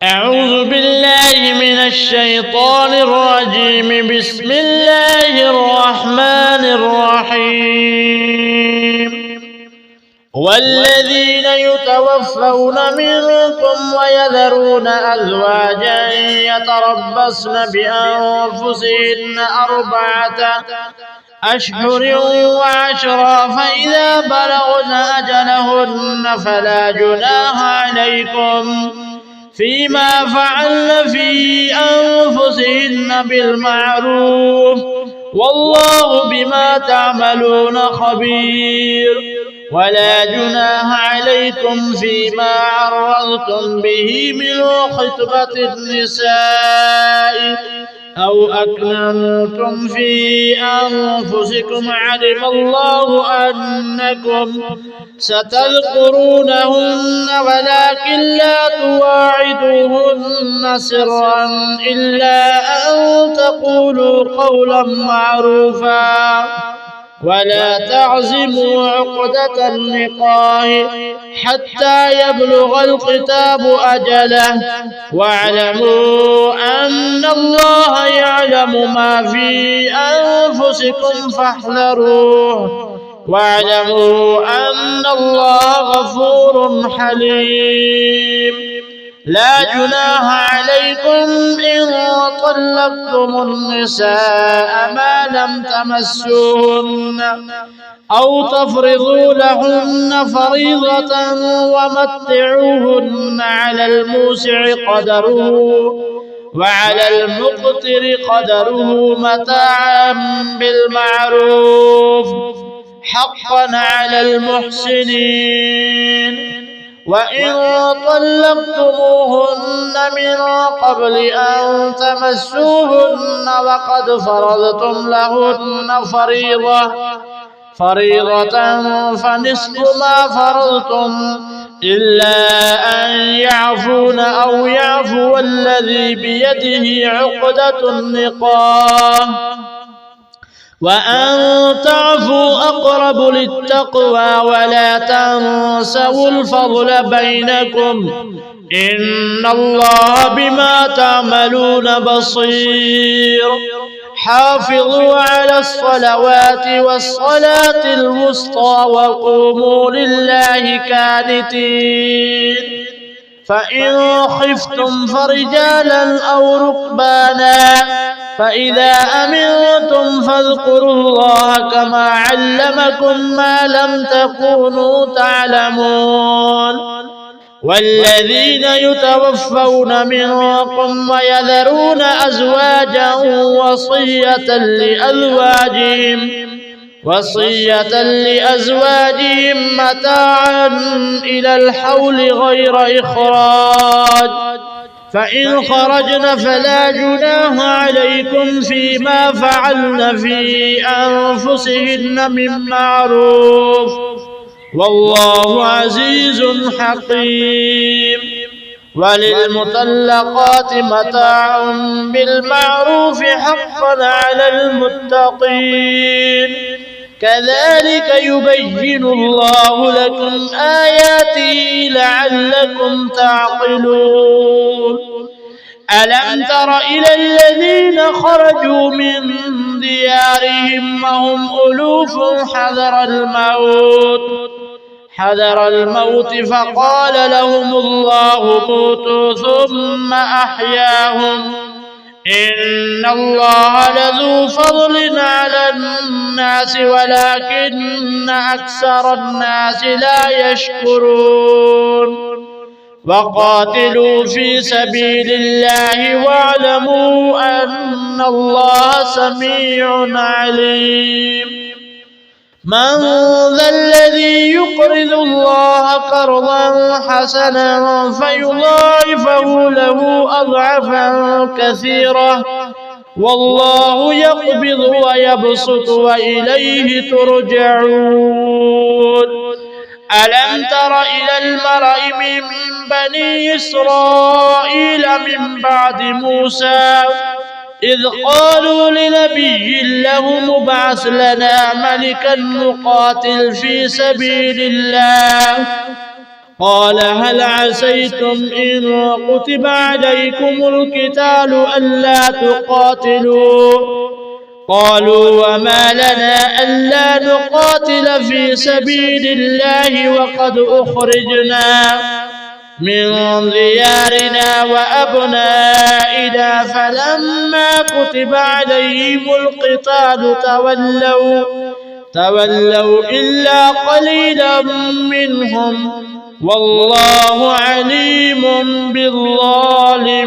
أعوذ بالله من الشيطان الرجيم. بسم الله الرحمن الرحيم. والذين يتوفون منكم ويذرون أزواجا يتربصن بأنفسهن 4 أشهر وعشرا، فإذا بلغن أجلهن فلا جناح عليكم فيما فعلن في أنفسهن بالمعروف، والله بما تعملون خبير. ولا جناح عليكم فيما عرضتم به من خطبة النساء أو أكننتم في أنفسكم، علم الله أنكم ستذكرونهن ولكن لا تواعدوهن سرا إلا أن تقولوا قولا معروفا، ولا تعزموا عقدة النكاح حتى يبلغ الكتاب أجله، واعلموا أن الله يعلم ما في أنفسكم فاحذروه، واعلموا أن الله غفور حليم. لا جناح عليكم إن طلقتم النساء ما لم تمسوهن أو تفرضوا لهن فريضة، ومتعوهن على الموسع قدره وعلى المقتر قدره متاعا بالمعروف، حقا على المحسنين. وإن طلقتموهن من قبل أن تمسوهن وقد فرضتم لهن فريضة فنصف ما فرضتم إلا أن يعفون أو يعفو الذي بيده عقدة النكاح، وأن تعفوا أقرب للتقوى، ولا تنسوا الفضل بينكم، إن الله بما تعملون بصير. حافظوا على الصلوات والصلاة الوسطى وقوموا لله كانتين. فإن خفتم فرجالا أو ركبانا، فإذا أمنتم فاذكروا الله كما علمكم ما لم تكونوا تعلمون. والذين يتوفون منكم ويذرون أزواجا وصية لأزواجهم متاعا إلى الحول غير إخراج، فإن خرجن فلا جناح عليكم فيما فعلن في أنفسهن من معروف، والله عزيز حكيم. وللمطلقات متاع بالمعروف حقا على المتقين، كذلك يبين الله لكم آياته لعلكم تعقلون. ألم تر إلى الذين خرجوا من ديارهم وهم ألوف حذر الموت فقال لهم الله موتوا ثم أحياهم، إن الله لذو فضل على الناس ولكن أكثر الناس لا يشكرون. وقاتلوا في سبيل الله واعلموا أن الله سميع عليم. من ذا الذي يقرض الله قرضا حسنا فيضاعفه له أضعافا كثيرة، والله يقبض ويبسط وإليه ترجعون. ألم تر إلى الملأ من بني إسرائيل من بعد موسى إذ قالوا لنبي له ابعث لنا ملكا نقاتل في سبيل الله قال هل عسيتم إن كتب عليكم القتال ألا تقاتلوا قالوا وما لنا ألا نقاتل في سبيل الله وقد أخرجنا من ديارنا وأبنائنا فلما كتب عليهم القتال تولوا إلا قليلا منهم والله عليم بالظالمين.